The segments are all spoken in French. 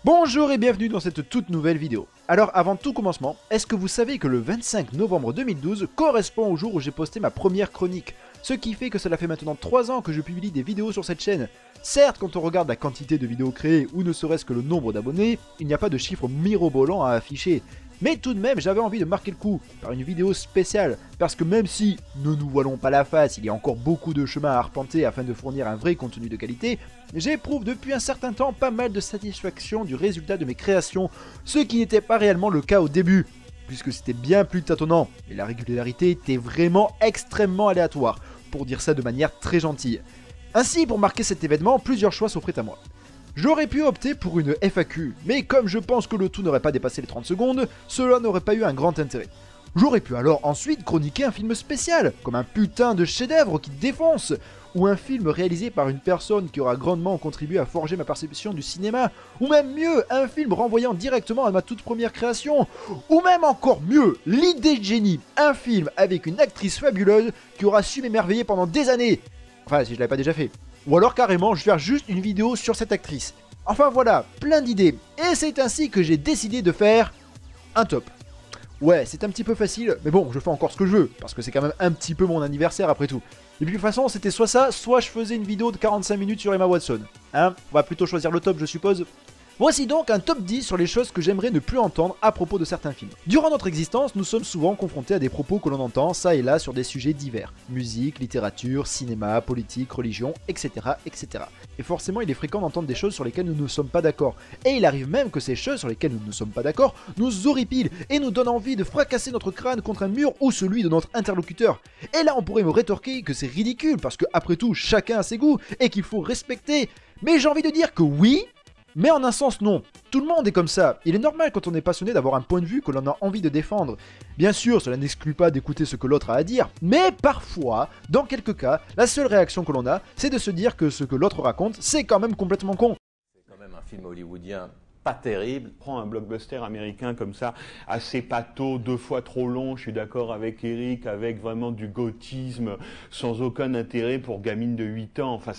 Bonjour et bienvenue dans cette toute nouvelle vidéo. Alors avant tout commencement, est-ce que vous savez que le 25 novembre 2012 correspond au jour où j'ai posté ma première chronique? Ce qui fait que cela fait maintenant 3 ans que je publie des vidéos sur cette chaîne. Certes, quand on regarde la quantité de vidéos créées ou ne serait-ce que le nombre d'abonnés, il n'y a pas de chiffre mirobolant à afficher. Mais tout de même, j'avais envie de marquer le coup par une vidéo spéciale, parce que même si, ne nous voilons pas la face, il y a encore beaucoup de chemin à arpenter afin de fournir un vrai contenu de qualité, j'éprouve depuis un certain temps pas mal de satisfaction du résultat de mes créations, ce qui n'était pas réellement le cas au début, puisque c'était bien plus tâtonnant, et la régularité était vraiment extrêmement aléatoire, pour dire ça de manière très gentille. Ainsi, pour marquer cet événement, plusieurs choix s'offraient à moi. J'aurais pu opter pour une FAQ, mais comme je pense que le tout n'aurait pas dépassé les 30 secondes, cela n'aurait pas eu un grand intérêt. J'aurais pu alors ensuite chroniquer un film spécial, comme un putain de chef-d'œuvre qui défonce, ou un film réalisé par une personne qui aura grandement contribué à forger ma perception du cinéma, ou même mieux, un film renvoyant directement à ma toute première création, ou même encore mieux, l'idée de génie, un film avec une actrice fabuleuse qui aura su m'émerveiller pendant des années. Enfin, si je l'avais pas déjà fait. Ou alors carrément, je vais faire juste une vidéo sur cette actrice. Enfin voilà, plein d'idées. Et c'est ainsi que j'ai décidé de faire un top. Ouais, c'est un petit peu facile, mais bon, je fais encore ce que je veux, parce que c'est quand même un petit peu mon anniversaire après tout. Et puis de toute façon, c'était soit ça, soit je faisais une vidéo de 45 minutes sur Emma Watson. Hein? On va plutôt choisir le top, je suppose. Voici donc un top 10 sur les choses que j'aimerais ne plus entendre à propos de certains films. Durant notre existence, nous sommes souvent confrontés à des propos que l'on entend ça et là sur des sujets divers. Musique, littérature, cinéma, politique, religion, etc. etc. Et forcément, il est fréquent d'entendre des choses sur lesquelles nous ne sommes pas d'accord. Et il arrive même que ces choses sur lesquelles nous ne sommes pas d'accord nous horripilent et nous donnent envie de fracasser notre crâne contre un mur ou celui de notre interlocuteur. Et là, on pourrait me rétorquer que c'est ridicule parce que, après tout, chacun a ses goûts et qu'il faut respecter. Mais j'ai envie de dire que oui, mais en un sens non, tout le monde est comme ça, il est normal quand on est passionné d'avoir un point de vue que l'on a envie de défendre. Bien sûr, cela n'exclut pas d'écouter ce que l'autre a à dire, mais parfois, dans quelques cas, la seule réaction que l'on a, c'est de se dire que ce que l'autre raconte, c'est quand même complètement con. C'est quand même un film hollywoodien pas terrible. Prends un blockbuster américain comme ça, assez pâteau, 2 fois trop long, je suis d'accord avec Eric, avec vraiment du gothisme, sans aucun intérêt pour gamine de 8 ans, enfin...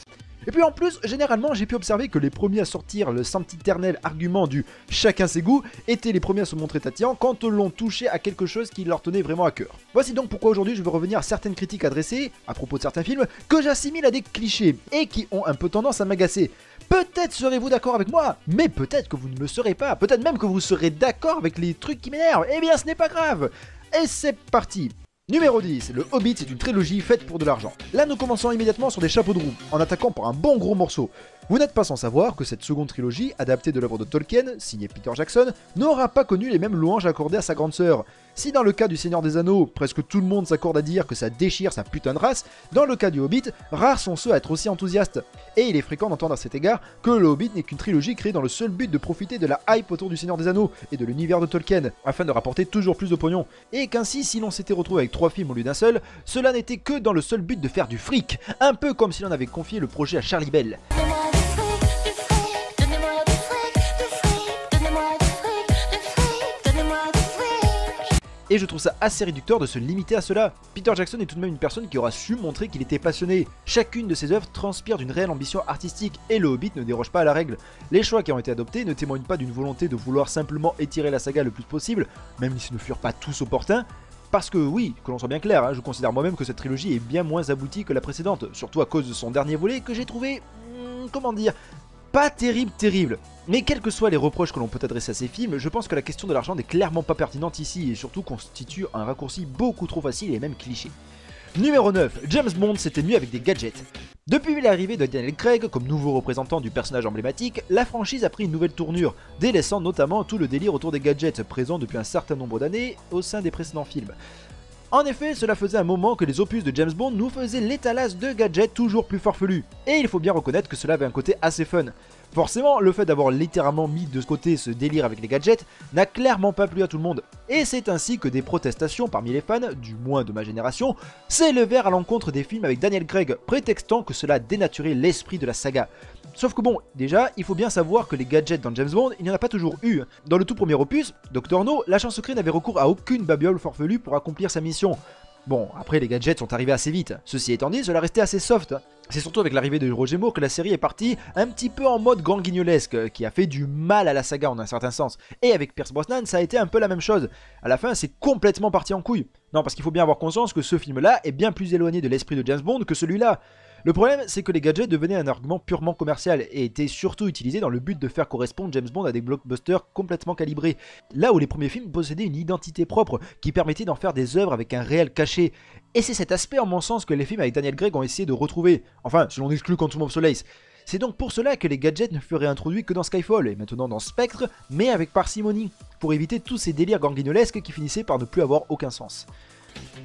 Et puis en plus, généralement, j'ai pu observer que les premiers à sortir le sempiternel argument du « chacun ses goûts » étaient les premiers à se montrer tatillants quand l'on touchait à quelque chose qui leur tenait vraiment à cœur. Voici donc pourquoi aujourd'hui je vais revenir à certaines critiques adressées, à propos de certains films, que j'assimile à des clichés, et qui ont un peu tendance à m'agacer. Peut-être serez-vous d'accord avec moi, mais peut-être que vous ne le serez pas, peut-être même que vous serez d'accord avec les trucs qui m'énervent, eh bien ce n'est pas grave. Et c'est parti. Numéro 10, le Hobbit est une trilogie faite pour de l'argent. Là nous commençons immédiatement sur des chapeaux de roue, en attaquant par un bon gros morceau. Vous n'êtes pas sans savoir que cette seconde trilogie, adaptée de l'œuvre de Tolkien, signée Peter Jackson, n'aura pas connu les mêmes louanges accordées à sa grande sœur. Si dans le cas du Seigneur des Anneaux, presque tout le monde s'accorde à dire que ça déchire sa putain de race, dans le cas du Hobbit, rares sont ceux à être aussi enthousiastes. Et il est fréquent d'entendre à cet égard que le Hobbit n'est qu'une trilogie créée dans le seul but de profiter de la hype autour du Seigneur des Anneaux et de l'univers de Tolkien, afin de rapporter toujours plus de pognon. Et qu'ainsi, si l'on s'était retrouvé avec 3 films au lieu d'un seul, cela n'était que dans le seul but de faire du fric, un peu comme si l'on avait confié le projet à Charlie Bell. Et je trouve ça assez réducteur de se limiter à cela. Peter Jackson est tout de même une personne qui aura su montrer qu'il était passionné. Chacune de ses œuvres transpire d'une réelle ambition artistique, et le Hobbit ne déroge pas à la règle. Les choix qui ont été adoptés ne témoignent pas d'une volonté de vouloir simplement étirer la saga le plus possible, même si ce ne furent pas tous opportuns. Parce que oui, que l'on soit bien clair, je considère moi-même que cette trilogie est bien moins aboutie que la précédente, surtout à cause de son dernier volet que j'ai trouvé... comment dire... pas terrible. Mais quels que soient les reproches que l'on peut adresser à ces films, je pense que la question de l'argent n'est clairement pas pertinente ici et surtout constitue un raccourci beaucoup trop facile et même cliché. Numéro 9, James Bond s'était mieux avec des gadgets. Depuis l'arrivée de Daniel Craig comme nouveau représentant du personnage emblématique, la franchise a pris une nouvelle tournure, délaissant notamment tout le délire autour des gadgets présents depuis un certain nombre d'années au sein des précédents films. En effet, cela faisait un moment que les opus de James Bond nous faisaient l'étalage de gadgets toujours plus farfelus, et il faut bien reconnaître que cela avait un côté assez fun. Forcément, le fait d'avoir littéralement mis de côté ce délire avec les gadgets n'a clairement pas plu à tout le monde, et c'est ainsi que des protestations parmi les fans, du moins de ma génération, s'élevèrent à l'encontre des films avec Daniel Craig, prétextant que cela dénaturait l'esprit de la saga. Sauf que bon, déjà, il faut bien savoir que les gadgets dans James Bond, il n'y en a pas toujours eu. Dans le tout premier opus, Dr. No, l'agent secret n'avait recours à aucune babiole farfelue pour accomplir sa mission. Bon, après les gadgets sont arrivés assez vite, ceci étant dit, cela restait assez soft. C'est surtout avec l'arrivée de Roger Moore que la série est partie un petit peu en mode grand guignolesque, qui a fait du mal à la saga en un certain sens. Et avec Pierce Brosnan, ça a été un peu la même chose. À la fin, c'est complètement parti en couille. Non, parce qu'il faut bien avoir conscience que ce film-là est bien plus éloigné de l'esprit de James Bond que celui-là. Le problème, c'est que les gadgets devenaient un argument purement commercial et étaient surtout utilisés dans le but de faire correspondre James Bond à des blockbusters complètement calibrés. Là où les premiers films possédaient une identité propre qui permettait d'en faire des œuvres avec un réel cachet. Et c'est cet aspect, en mon sens, que les films avec Daniel Craig ont essayé de retrouver. Enfin, si l'on exclut Quantum of Solace. C'est donc pour cela que les gadgets ne furent réintroduits que dans Skyfall et maintenant dans Spectre, mais avec parcimonie, pour éviter tous ces délires ganguinolesques qui finissaient par ne plus avoir aucun sens.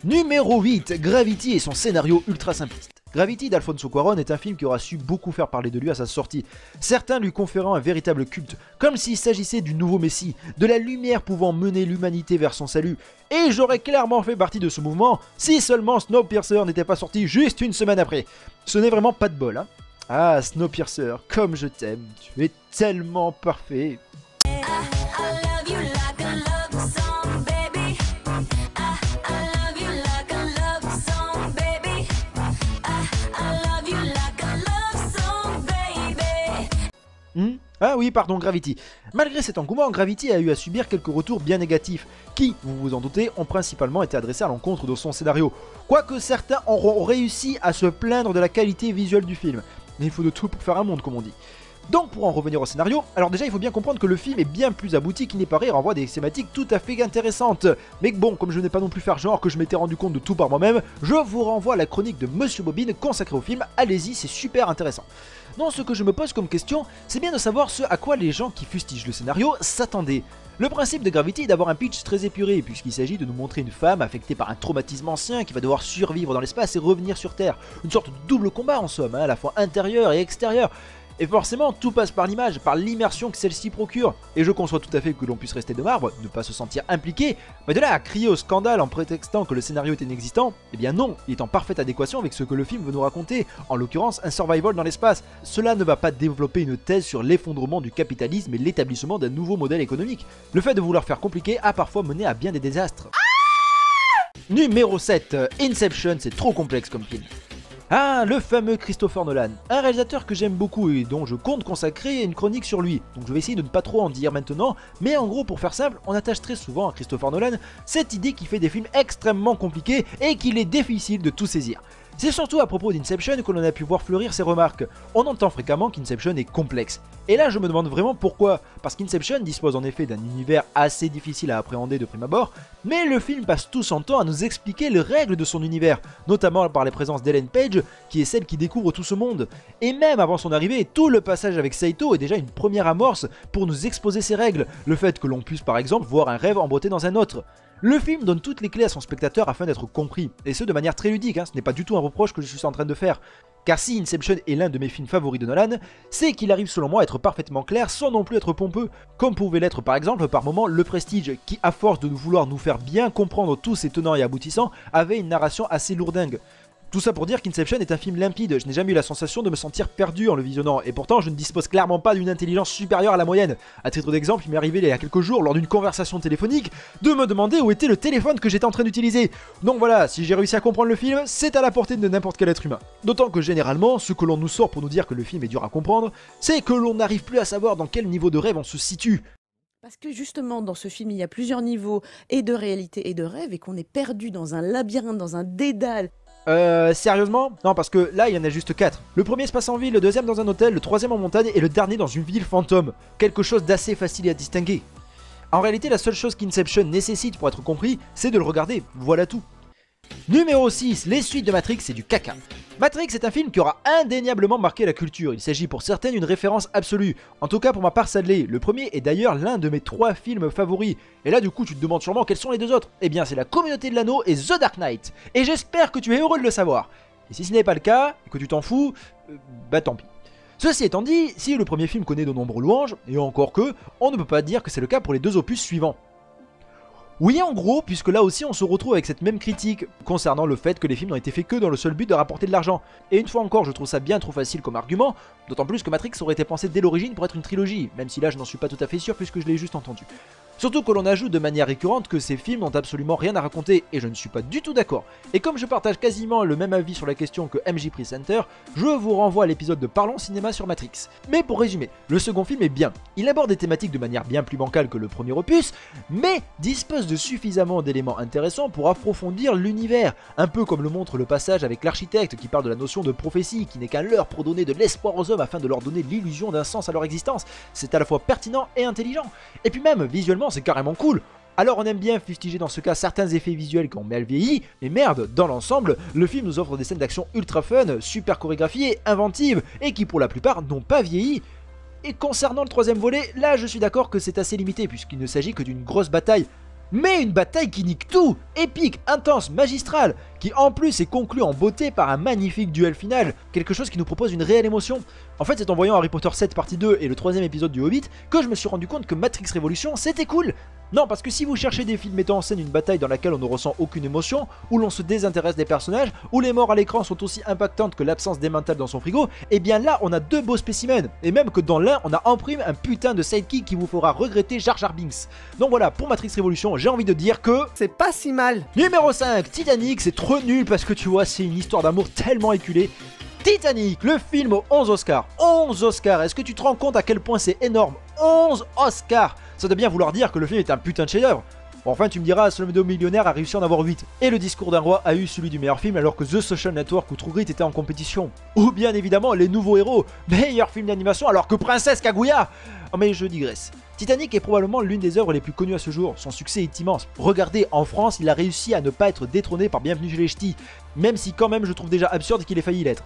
Numéro 8, Gravity et son scénario ultra simpliste. Gravity d'Alfonso Cuarón est un film qui aura su beaucoup faire parler de lui à sa sortie, certains lui conférant un véritable culte, comme s'il s'agissait du nouveau Messie, de la lumière pouvant mener l'humanité vers son salut. Et j'aurais clairement fait partie de ce mouvement si seulement Snowpiercer n'était pas sorti juste une semaine après. Ce n'est vraiment pas de bol, hein. Ah, Snowpiercer, comme je t'aime, tu es tellement parfait. Ah oui, pardon, Gravity. Malgré cet engouement, Gravity a eu à subir quelques retours bien négatifs, qui, vous vous en doutez, ont principalement été adressés à l'encontre de son scénario. Quoique certains auront réussi à se plaindre de la qualité visuelle du film. Mais il faut de tout pour faire un monde, comme on dit. Donc pour en revenir au scénario, alors déjà il faut bien comprendre que le film est bien plus abouti qu'il n'est paraît et renvoie des thématiques tout à fait intéressantes. Mais bon, comme je n'ai pas non plus faire genre que je m'étais rendu compte de tout par moi-même, je vous renvoie à la chronique de Monsieur Bobine consacrée au film, allez-y, c'est super intéressant. Non, ce que je me pose comme question, c'est bien de savoir ce à quoi les gens qui fustigent le scénario s'attendaient. Le principe de Gravity est d'avoir un pitch très épuré, puisqu'il s'agit de nous montrer une femme affectée par un traumatisme ancien qui va devoir survivre dans l'espace et revenir sur Terre. Une sorte de double combat en somme, hein, à la fois intérieur et extérieur. Et forcément, tout passe par l'image, par l'immersion que celle-ci procure. Et je conçois tout à fait que l'on puisse rester de marbre, ne pas se sentir impliqué, mais de là à crier au scandale en prétextant que le scénario est inexistant, eh bien non, il est en parfaite adéquation avec ce que le film veut nous raconter, en l'occurrence un survival dans l'espace. Cela ne va pas développer une thèse sur l'effondrement du capitalisme et l'établissement d'un nouveau modèle économique. Le fait de vouloir faire compliqué a parfois mené à bien des désastres. Numéro 7, Inception, c'est trop complexe comme film. Ah, le fameux Christopher Nolan, un réalisateur que j'aime beaucoup et dont je compte consacrer une chronique sur lui, donc je vais essayer de ne pas trop en dire maintenant, mais en gros pour faire simple, on attache très souvent à Christopher Nolan cette idée qu'il fait des films extrêmement compliqués et qu'il est difficile de tout saisir. C'est surtout à propos d'Inception que l'on a pu voir fleurir ces remarques. On entend fréquemment qu'Inception est complexe. Et là je me demande vraiment pourquoi, parce qu'Inception dispose en effet d'un univers assez difficile à appréhender de prime abord, mais le film passe tout son temps à nous expliquer les règles de son univers, notamment par les présences d'Ellen Page, qui est celle qui découvre tout ce monde. Et même avant son arrivée, tout le passage avec Saito est déjà une première amorce pour nous exposer ces règles, le fait que l'on puisse par exemple voir un rêve emboîté dans un autre. Le film donne toutes les clés à son spectateur afin d'être compris, et ce de manière très ludique, hein, ce n'est pas du tout un reproche que je suis en train de faire. Car si Inception est l'un de mes films favoris de Nolan, c'est qu'il arrive selon moi à être parfaitement clair sans non plus être pompeux, comme pouvait l'être par exemple par moment Le Prestige, qui à force de vouloir nous faire bien comprendre tous ses tenants et aboutissants, avait une narration assez lourdingue. Tout ça pour dire qu'Inception est un film limpide, je n'ai jamais eu la sensation de me sentir perdu en le visionnant, et pourtant je ne dispose clairement pas d'une intelligence supérieure à la moyenne. À titre d'exemple, il m'est arrivé il y a quelques jours, lors d'une conversation téléphonique, de me demander où était le téléphone que j'étais en train d'utiliser. Donc voilà, si j'ai réussi à comprendre le film, c'est à la portée de n'importe quel être humain. D'autant que généralement, ce que l'on nous sort pour nous dire que le film est dur à comprendre, c'est que l'on n'arrive plus à savoir dans quel niveau de rêve on se situe. Parce que justement, dans ce film, il y a plusieurs niveaux, et de réalité et de rêve, et qu'on est perdu dans un labyrinthe, dans un dédale. Sérieusement? Non, parce que là, il y en a juste 4. Le premier se passe en ville, le deuxième dans un hôtel, le troisième en montagne et le dernier dans une ville fantôme. Quelque chose d'assez facile à distinguer. En réalité, la seule chose qu'Inception nécessite pour être compris, c'est de le regarder. Voilà tout. Numéro 6, les suites de Matrix, c'est du caca. Matrix est un film qui aura indéniablement marqué la culture, il s'agit pour certains d'une référence absolue. En tout cas pour ma part ça l'est, le premier est d'ailleurs l'un de mes 3 films favoris. Et là du coup tu te demandes sûrement quels sont les 2 autres. Eh bien c'est La Communauté de l'Anneau et The Dark Knight. Et j'espère que tu es heureux de le savoir. Et si ce n'est pas le cas, et que tu t'en fous, bah tant pis. Ceci étant dit, si le premier film connaît de nombreux louanges, et encore que, on ne peut pas dire que c'est le cas pour les 2 opus suivants. Oui en gros, puisque là aussi on se retrouve avec cette même critique concernant le fait que les films n'ont été faits que dans le seul but de rapporter de l'argent. Et une fois encore, je trouve ça bien trop facile comme argument, d'autant plus que Matrix aurait été pensé dès l'origine pour être une trilogie, même si là je n'en suis pas tout à fait sûr puisque je l'ai juste entendu. Surtout que l'on ajoute de manière récurrente que ces films n'ont absolument rien à raconter, et je ne suis pas du tout d'accord. Et comme je partage quasiment le même avis sur la question que MJ Presenter, je vous renvoie à l'épisode de Parlons Cinéma sur Matrix. Mais pour résumer, le second film est bien. Il aborde des thématiques de manière bien plus bancale que le premier opus, mais dispose de suffisamment d'éléments intéressants pour approfondir l'univers, un peu comme le montre le passage avec l'architecte qui parle de la notion de prophétie, qui n'est qu'un leurre pour donner de l'espoir aux hommes afin de leur donner l'illusion d'un sens à leur existence. C'est à la fois pertinent et intelligent. Et puis même, visuellement, c'est carrément cool. Alors on aime bien fustiger dans ce cas certains effets visuels qui ont mal vieilli, mais merde, dans l'ensemble, le film nous offre des scènes d'action ultra fun, super chorégraphiées, inventives, et qui pour la plupart n'ont pas vieilli. Et concernant le troisième volet, là je suis d'accord que c'est assez limité puisqu'il ne s'agit que d'une grosse bataille. Mais une bataille qui nique tout, épique, intense, magistrale, qui en plus est conclue en beauté par un magnifique duel final, quelque chose qui nous propose une réelle émotion. En fait, c'est en voyant Harry Potter 7 partie 2 et le troisième épisode du Hobbit que je me suis rendu compte que Matrix Revolution c'était cool. Non, parce que si vous cherchez des films mettant en scène une bataille dans laquelle on ne ressent aucune émotion, où l'on se désintéresse des personnages, où les morts à l'écran sont aussi impactantes que l'absence d'Emmental dans son frigo, et bien là on a deux beaux spécimens, et même que dans l'un on a en prime un putain de sidekick qui vous fera regretter Jar Jar Binks. Donc voilà, pour Matrix Revolution, j'ai envie de dire que... c'est pas si mal. Numéro 5, Titanic, c'est trop nul parce que tu vois, c'est une histoire d'amour tellement éculée. Titanic, le film aux 11 Oscars. 11 Oscars, est-ce que tu te rends compte à quel point c'est énorme? 11 Oscars. Ça doit bien vouloir dire que le film est un putain de chef-d'œuvre. Bon, enfin, tu me diras, Slumdog Millionnaire a réussi à en avoir 8. Et le discours d'un roi a eu celui du meilleur film alors que The Social Network ou True Grit étaient en compétition. Ou bien évidemment, Les Nouveaux Héros, meilleur film d'animation alors que Princesse Kaguya. Oh, mais je digresse. Titanic est probablement l'une des œuvres les plus connues à ce jour, son succès est immense. Regardez, en France, il a réussi à ne pas être détrôné par Bienvenue chez les Ch'tis, même si quand même je trouve déjà absurde qu'il ait failli l'être.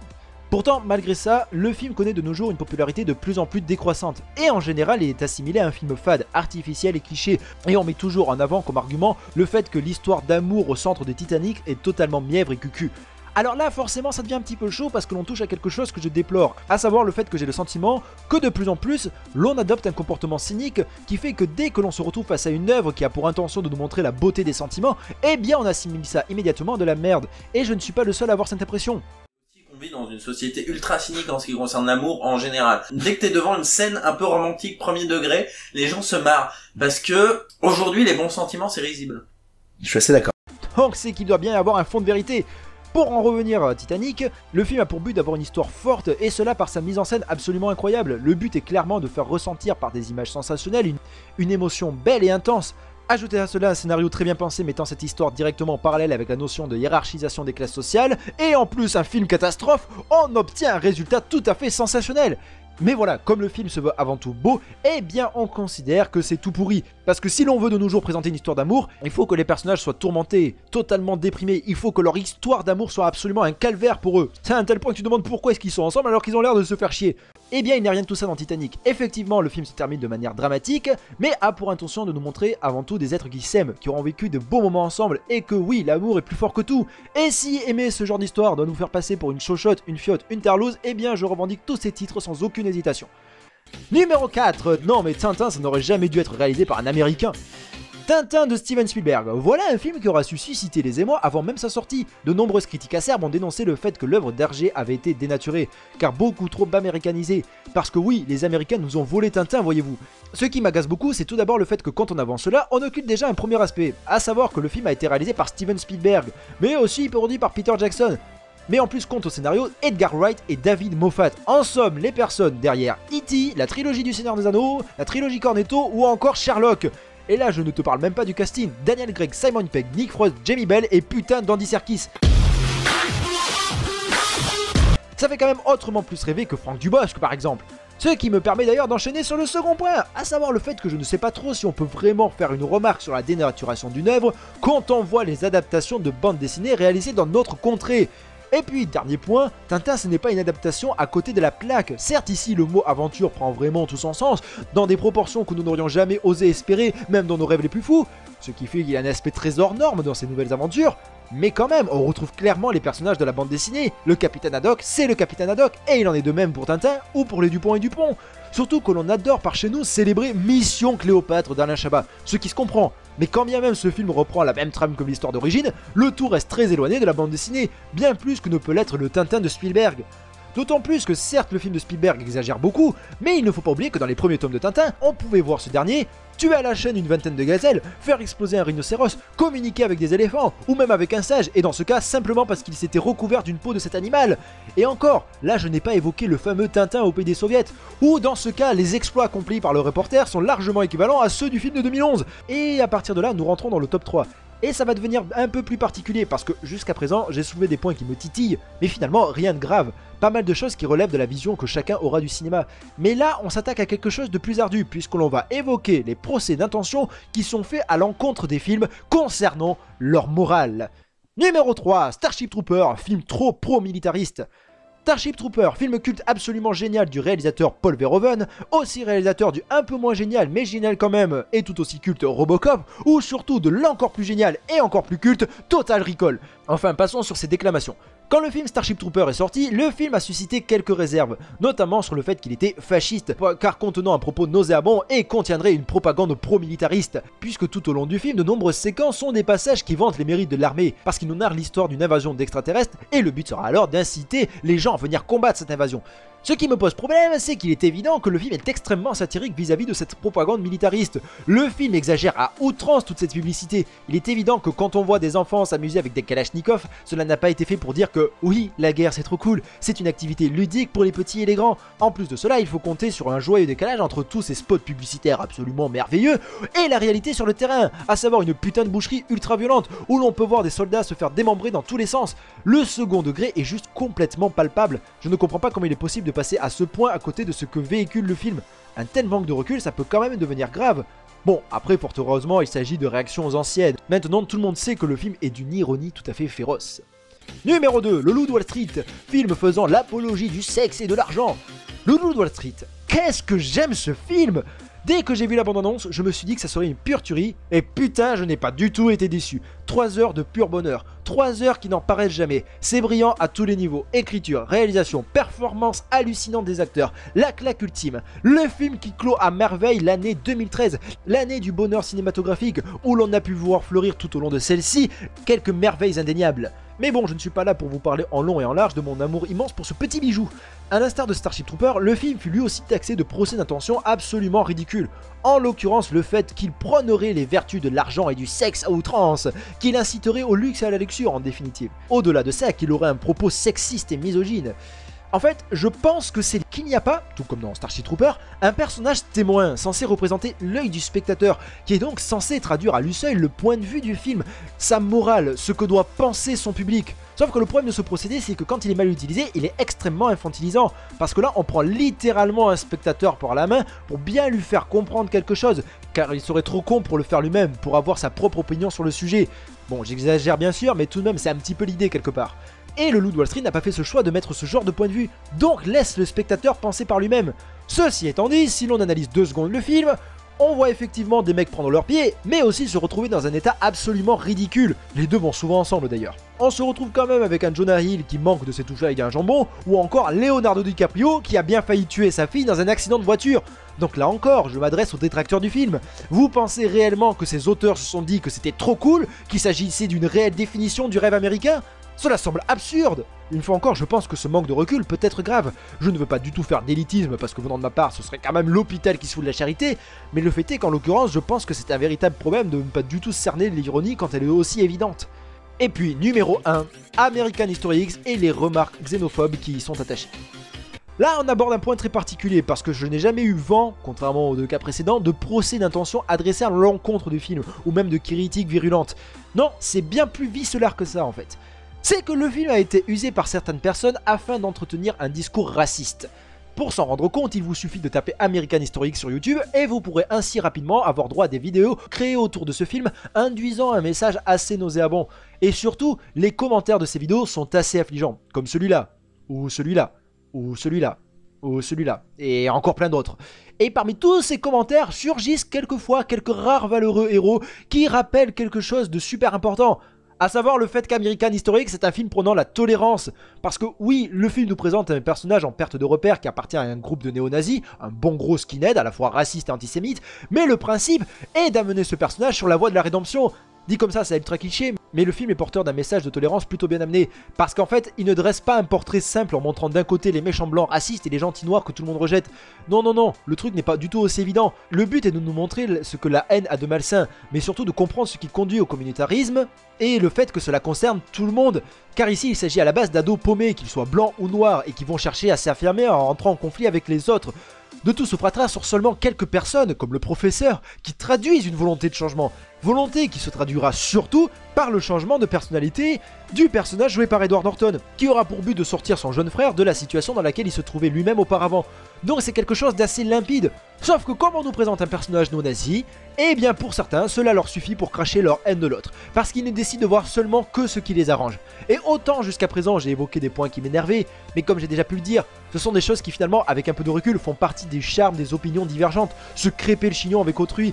Pourtant, malgré ça, le film connaît de nos jours une popularité de plus en plus décroissante, et en général il est assimilé à un film fade, artificiel et cliché, et on met toujours en avant comme argument le fait que l'histoire d'amour au centre de Titanic est totalement mièvre et cucu. Alors là, forcément, ça devient un petit peu chaud parce que l'on touche à quelque chose que je déplore, à savoir le fait que j'ai le sentiment que de plus en plus, l'on adopte un comportement cynique qui fait que dès que l'on se retrouve face à une œuvre qui a pour intention de nous montrer la beauté des sentiments, eh bien on assimile ça immédiatement de la merde, et je ne suis pas le seul à avoir cette impression. On vit dans une société ultra cynique en ce qui concerne l'amour en général. Dès que t'es devant une scène un peu romantique, premier degré, les gens se marrent, parce que aujourd'hui les bons sentiments c'est risible. Je suis assez d'accord. Donc c'est qu'il doit bien y avoir un fond de vérité. Pour en revenir à Titanic, le film a pour but d'avoir une histoire forte et cela par sa mise en scène absolument incroyable. Le but est clairement de faire ressentir par des images sensationnelles une émotion belle et intense. Ajoutez à cela un scénario très bien pensé mettant cette histoire directement en parallèle avec la notion de hiérarchisation des classes sociales, et en plus un film catastrophe, on obtient un résultat tout à fait sensationnel. Mais voilà, comme le film se veut avant tout beau, eh bien on considère que c'est tout pourri. Parce que si l'on veut de nos jours présenter une histoire d'amour, il faut que les personnages soient tourmentés, totalement déprimés, il faut que leur histoire d'amour soit absolument un calvaire pour eux. C'est à un tel point que tu te demandes pourquoi est-ce qu'ils sont ensemble alors qu'ils ont l'air de se faire chier. Eh bien il n'y a rien de tout ça dans Titanic. Effectivement le film se termine de manière dramatique, mais a pour intention de nous montrer avant tout des êtres qui s'aiment, qui auront vécu de beaux moments ensemble, et que oui, l'amour est plus fort que tout. Et si aimer ce genre d'histoire doit nous faire passer pour une chochotte, une fiotte, une terlouse, eh bien je revendique tous ces titres sans aucune hésitation. Numéro 4, non mais Tintin ça n'aurait jamais dû être réalisé par un américain. Tintin de Steven Spielberg, voilà un film qui aura su susciter les émois avant même sa sortie. De nombreuses critiques acerbes ont dénoncé le fait que l'œuvre d'Hergé avait été dénaturée, car beaucoup trop américanisée. Parce que oui, les Américains nous ont volé Tintin, voyez-vous. Ce qui m'agace beaucoup, c'est tout d'abord le fait que quand on avance cela, on occulte déjà un premier aspect, à savoir que le film a été réalisé par Steven Spielberg, mais aussi produit par Peter Jackson. Mais en plus compte au scénario Edgar Wright et David Moffat. En somme, les personnes derrière E.T., la trilogie du Seigneur des Anneaux, la trilogie Cornetto ou encore Sherlock. Et là je ne te parle même pas du casting, Daniel Craig, Simon Pegg, Nick Frost, Jamie Bell et putain d'Andy Serkis. Ça fait quand même autrement plus rêver que Franck Dubosc par exemple. Ce qui me permet d'ailleurs d'enchaîner sur le second point, à savoir le fait que je ne sais pas trop si on peut vraiment faire une remarque sur la dénaturation d'une œuvre quand on voit les adaptations de bandes dessinées réalisées dans notre contrée. Et puis, dernier point, Tintin ce n'est pas une adaptation à côté de la plaque. Certes ici le mot aventure prend vraiment tout son sens, dans des proportions que nous n'aurions jamais osé espérer, même dans nos rêves les plus fous, ce qui fait qu'il y a un aspect très hors norme dans ces nouvelles aventures, mais quand même on retrouve clairement les personnages de la bande dessinée. Le Capitaine Haddock, c'est le Capitaine Haddock, et il en est de même pour Tintin ou pour les Dupont et Dupont. Surtout que l'on adore par chez nous célébrer Mission Cléopâtre d'Alain Chabat, ce qui se comprend. Mais quand bien même ce film reprend la même trame que l'histoire d'origine, le tout reste très éloigné de la bande dessinée, bien plus que ne peut l'être le Tintin de Spielberg. D'autant plus que certes le film de Spielberg exagère beaucoup, mais il ne faut pas oublier que dans les premiers tomes de Tintin, on pouvait voir ce dernier tuer à la chaîne une vingtaine de gazelles, faire exploser un rhinocéros, communiquer avec des éléphants, ou même avec un singe, et dans ce cas simplement parce qu'il s'était recouvert d'une peau de cet animal. Et encore, là je n'ai pas évoqué le fameux Tintin au pays des soviets, où dans ce cas les exploits accomplis par le reporter sont largement équivalents à ceux du film de 2011. Et à partir de là, nous rentrons dans le top 3. Et ça va devenir un peu plus particulier parce que jusqu'à présent j'ai soulevé des points qui me titillent, mais finalement rien de grave, pas mal de choses qui relèvent de la vision que chacun aura du cinéma. Mais là on s'attaque à quelque chose de plus ardu puisque l'on va évoquer les procès d'intention qui sont faits à l'encontre des films concernant leur morale. Numéro 3, Starship Troopers, film trop pro-militariste. Starship Troopers, film culte absolument génial du réalisateur Paul Verhoeven, aussi réalisateur du un peu moins génial mais génial quand même et tout aussi culte Robocop, ou surtout de l'encore plus génial et encore plus culte Total Recall. Enfin passons sur ces déclamations. Quand le film Starship Troopers est sorti, le film a suscité quelques réserves, notamment sur le fait qu'il était fasciste, car contenant un propos nauséabond et contiendrait une propagande pro-militariste, puisque tout au long du film, de nombreuses séquences sont des passages qui vantent les mérites de l'armée, parce qu'ils nous narrent l'histoire d'une invasion d'extraterrestres, et le but sera alors d'inciter les gens à venir combattre cette invasion. Ce qui me pose problème, c'est qu'il est évident que le film est extrêmement satirique vis-à-vis de cette propagande militariste. Le film exagère à outrance toute cette publicité. Il est évident que quand on voit des enfants s'amuser avec des kalachnikovs, cela n'a pas été fait pour dire que oui, la guerre c'est trop cool, c'est une activité ludique pour les petits et les grands. En plus de cela, il faut compter sur un joyeux décalage entre tous ces spots publicitaires absolument merveilleux et la réalité sur le terrain, à savoir une putain de boucherie ultra violente où l'on peut voir des soldats se faire démembrer dans tous les sens. Le second degré est juste complètement palpable. Je ne comprends pas comment il est possible de passer à ce point à côté de ce que véhicule le film. Un tel manque de recul, ça peut quand même devenir grave. Bon, après, fort heureusement, il s'agit de réactions anciennes. Maintenant, tout le monde sait que le film est d'une ironie tout à fait féroce. Numéro 2, Le Loup de Wall Street, film faisant l'apologie du sexe et de l'argent. Le Loup de Wall Street, qu'est-ce que j'aime ce film! Dès que j'ai vu la bande-annonce, je me suis dit que ça serait une pure tuerie, et putain, je n'ai pas du tout été déçu. 3 heures de pur bonheur, 3 heures qui n'en paraissent jamais. C'est brillant à tous les niveaux, écriture, réalisation, performance hallucinante des acteurs, la claque ultime. Le film qui clôt à merveille l'année 2013, l'année du bonheur cinématographique, où l'on a pu voir fleurir tout au long de celle-ci quelques merveilles indéniables. Mais bon, je ne suis pas là pour vous parler en long et en large de mon amour immense pour ce petit bijou. À l'instar de Starship Troopers, le film fut lui aussi taxé de procès d'intention absolument ridicules. En l'occurrence, le fait qu'il prônerait les vertus de l'argent et du sexe à outrance, qu'il inciterait au luxe et à la luxure en définitive. Au-delà de ça, qu'il aurait un propos sexiste et misogyne. En fait, je pense que c'est qu'il n'y a pas, tout comme dans Starship Troopers, un personnage témoin censé représenter l'œil du spectateur, qui est donc censé traduire à lui seul le point de vue du film, sa morale, ce que doit penser son public. Sauf que le problème de ce procédé, c'est que quand il est mal utilisé, il est extrêmement infantilisant, parce que là, on prend littéralement un spectateur par la main pour bien lui faire comprendre quelque chose, car il serait trop con pour le faire lui-même, pour avoir sa propre opinion sur le sujet. Bon, j'exagère bien sûr, mais tout de même, c'est un petit peu l'idée quelque part. Et le Loup de Wall Street n'a pas fait ce choix de mettre ce genre de point de vue, donc laisse le spectateur penser par lui-même. Ceci étant dit, si l'on analyse 2 secondes le film, on voit effectivement des mecs prendre leurs pieds, mais aussi se retrouver dans un état absolument ridicule. Les deux vont souvent ensemble d'ailleurs. On se retrouve quand même avec un Jonah Hill qui manque de ses touches avec un jambon, ou encore Leonardo DiCaprio qui a bien failli tuer sa fille dans un accident de voiture. Donc là encore, je m'adresse aux détracteurs du film. Vous pensez réellement que ces auteurs se sont dit que c'était trop cool, qu'il s'agissait d'une réelle définition du rêve américain ? Cela semble absurde. Une fois encore, je pense que ce manque de recul peut être grave. Je ne veux pas du tout faire d'élitisme parce que venant de ma part, ce serait quand même l'hôpital qui se fout de la charité, mais le fait est qu'en l'occurrence, je pense que c'est un véritable problème de ne pas du tout cerner l'ironie quand elle est aussi évidente. Et puis, numéro 1, American History X et les remarques xénophobes qui y sont attachées. Là, on aborde un point très particulier parce que je n'ai jamais eu vent, contrairement aux 2 cas précédents, de procès d'intention adressés à l'encontre du film, ou même de critiques virulentes. Non, c'est bien plus viscéral que ça en fait. C'est que le film a été usé par certaines personnes afin d'entretenir un discours raciste. Pour s'en rendre compte, il vous suffit de taper American History X sur YouTube et vous pourrez ainsi rapidement avoir droit à des vidéos créées autour de ce film induisant un message assez nauséabond. Et surtout, les commentaires de ces vidéos sont assez affligeants, comme celui-là, ou celui-là, ou celui-là, ou celui-là, et encore plein d'autres. Et parmi tous ces commentaires surgissent quelquefois quelques rares valeureux héros qui rappellent quelque chose de super important. À savoir le fait qu'American History X c'est un film prônant la tolérance. Parce que oui, le film nous présente un personnage en perte de repère qui appartient à un groupe de néo-nazis, un bon gros skinhead à la fois raciste et antisémite, mais le principe est d'amener ce personnage sur la voie de la rédemption. Dit comme ça, c'est ultra cliché, mais le film est porteur d'un message de tolérance plutôt bien amené. Parce qu'en fait, il ne dresse pas un portrait simple en montrant d'un côté les méchants blancs racistes et les gentils noirs que tout le monde rejette. Non, non, non, le truc n'est pas du tout aussi évident. Le but est de nous montrer ce que la haine a de malsain, mais surtout de comprendre ce qui conduit au communautarisme et le fait que cela concerne tout le monde. Car ici, il s'agit à la base d'ados paumés, qu'ils soient blancs ou noirs, et qui vont chercher à s'affirmer en rentrant en conflit avec les autres. De tout se fratras sur seulement quelques personnes, comme le professeur, qui traduisent une volonté de changement. Volonté qui se traduira surtout par le changement de personnalité du personnage joué par Edward Norton, qui aura pour but de sortir son jeune frère de la situation dans laquelle il se trouvait lui-même auparavant. Donc c'est quelque chose d'assez limpide. Sauf que comme on nous présente un personnage non nazi, eh bien pour certains, cela leur suffit pour cracher leur haine de l'autre, parce qu'ils ne décident de voir seulement que ce qui les arrange. Et autant jusqu'à présent j'ai évoqué des points qui m'énervaient, mais comme j'ai déjà pu le dire, ce sont des choses qui finalement, avec un peu de recul, font partie des charmes des opinions divergentes, se crêper le chignon avec autrui.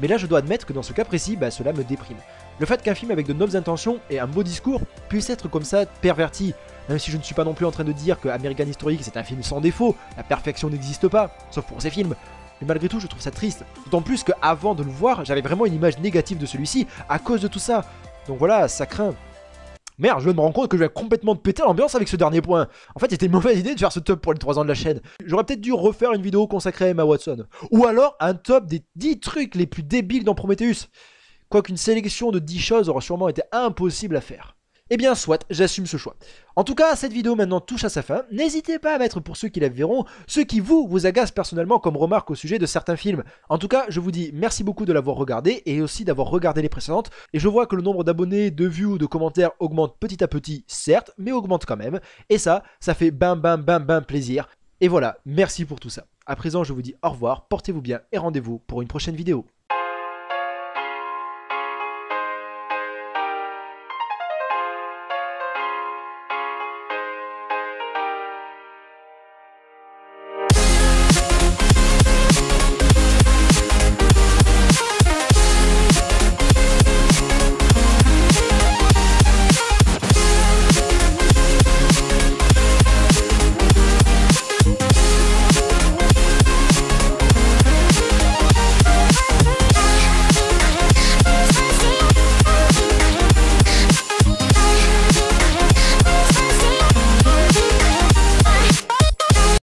Mais là je dois admettre que dans ce cas précis, cela me déprime. Le fait qu'un film avec de nobles intentions et un beau discours puisse être comme ça perverti, même si je ne suis pas non plus en train de dire que American History c'est un film sans défaut, la perfection n'existe pas, sauf pour ces films. Mais malgré tout je trouve ça triste, d'autant plus qu'avant de le voir, j'avais vraiment une image négative de celui-ci à cause de tout ça. Donc voilà, ça craint. Merde, je me rends compte que je vais complètement péter l'ambiance avec ce dernier point. En fait, c'était une mauvaise idée de faire ce top pour les 3 ans de la chaîne. J'aurais peut-être dû refaire une vidéo consacrée à Emma Watson. Ou alors un top des 10 trucs les plus débiles dans Prometheus. Quoiqu'une sélection de 10 choses aurait sûrement été impossible à faire. Eh bien soit, j'assume ce choix. En tout cas, cette vidéo maintenant touche à sa fin. N'hésitez pas à mettre pour ceux qui la verront, ce qui vous agace personnellement comme remarque au sujet de certains films. En tout cas, je vous dis merci beaucoup de l'avoir regardé et aussi d'avoir regardé les précédentes. Et je vois que le nombre d'abonnés, de views, de commentaires augmente petit à petit, certes, mais augmente quand même. Et ça fait bam plaisir. Et voilà, merci pour tout ça. À présent, je vous dis au revoir, portez-vous bien et rendez-vous pour une prochaine vidéo.